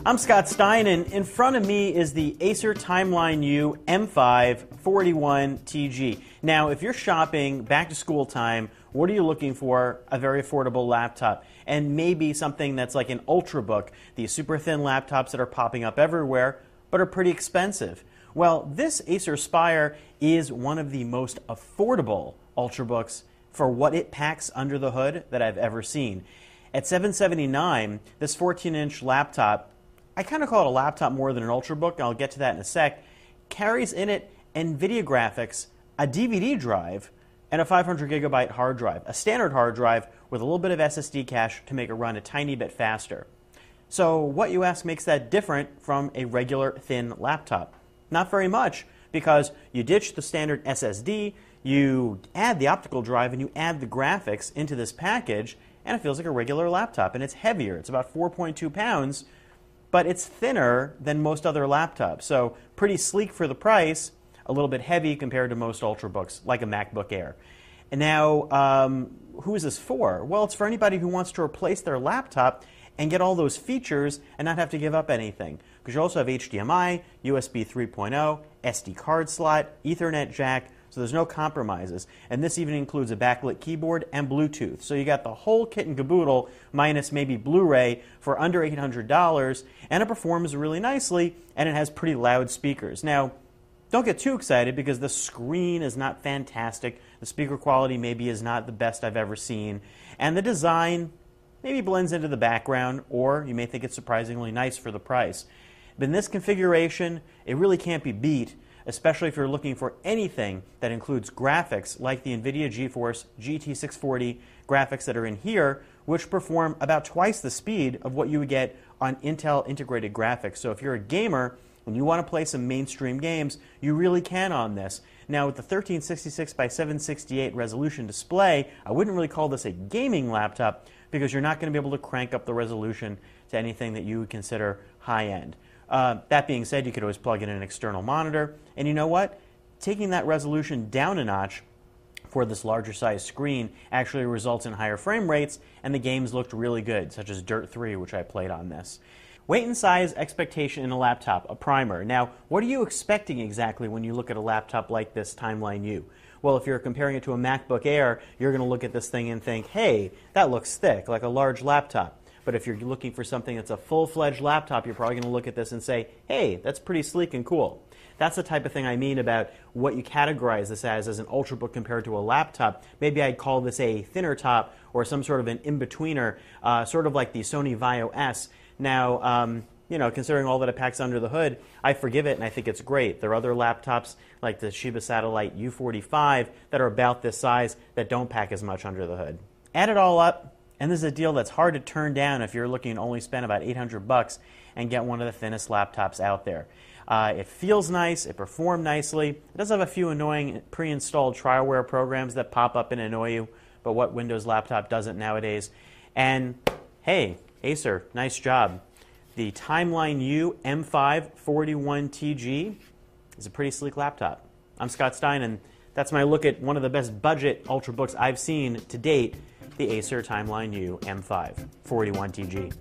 I'm Scott Stein, and in front of me is the Acer Timeline U M5-481TG. Now, if you're shopping back to school time, what are you looking for? A very affordable laptop, and maybe something that's like an ultrabook, these super thin laptops that are popping up everywhere, but are pretty expensive. Well, this Acer Spire is one of the most affordable ultrabooks for what it packs under the hood that I've ever seen. At $779, this 14-inch laptop, I kind of call it a laptop more than an ultrabook, and I'll get to that in a sec, carries in it NVIDIA graphics, a DVD drive, and a 500 gigabyte hard drive, a standard hard drive with a little bit of SSD cache to make it run a tiny bit faster. So what, you ask, makes that different from a regular thin laptop? Not very much, because you ditch the standard SSD, you add the optical drive, and you add the graphics into this package, and it feels like a regular laptop, and it's heavier. It's about 4.2 pounds, but it's thinner than most other laptops. So pretty sleek for the price, a little bit heavy compared to most ultrabooks, like a MacBook Air. And now, who is this for? Well, it's for anybody who wants to replace their laptop and get all those features and not have to give up anything. Because you also have HDMI, USB 3.0, SD card slot, Ethernet jack, so there's no compromises. And this even includes a backlit keyboard and Bluetooth. So you got the whole kit and caboodle, minus maybe Blu-ray, for under $800, and it performs really nicely, and it has pretty loud speakers. Now, don't get too excited because the screen is not fantastic, the speaker quality maybe is not the best I've ever seen, and the design maybe blends into the background, or you may think it's surprisingly nice for the price. But in this configuration, it really can't be beat, especially if you're looking for anything that includes graphics like the NVIDIA GeForce GT640 graphics that are in here, which perform about twice the speed of what you would get on Intel integrated graphics. So if you're a gamer and you want to play some mainstream games, you really can on this. Now, with the 1366 by 768 resolution display, I wouldn't really call this a gaming laptop because you're not going to be able to crank up the resolution to anything that you would consider high-end. That being said, you could always plug in an external monitor, and you know what? Taking that resolution down a notch for this larger size screen actually results in higher frame rates, and the games looked really good, such as Dirt 3, which I played on this. Weight and size expectation in a laptop, a primer. Now, what are you expecting exactly when you look at a laptop like this Timeline U? Well, if you're comparing it to a MacBook Air, you're going to look at this thing and think, hey, that looks thick, like a large laptop. But if you're looking for something that's a full-fledged laptop, you're probably going to look at this and say, hey, that's pretty sleek and cool. That's the type of thing I mean about what you categorize this as an ultrabook compared to a laptop. Maybe I'd call this a thinner top or some sort of an in-betweener, sort of like the Sony Vaio S. Now, you know, considering all that it packs under the hood, I forgive it and I think it's great. There are other laptops like the Toshiba Satellite U45 that are about this size that don't pack as much under the hood. Add it all up, and this is a deal that's hard to turn down if you're looking to only spend about $800 and get one of the thinnest laptops out there. It feels nice, it performed nicely. It does have a few annoying pre-installed trialware programs that pop up and annoy you, but what Windows laptop doesn't nowadays? And hey, Acer, nice job. The Timeline U M5-481TG is a pretty sleek laptop. I'm Scott Stein, and that's my look at one of the best budget ultrabooks I've seen to date, the Acer Timeline U M5-481TG.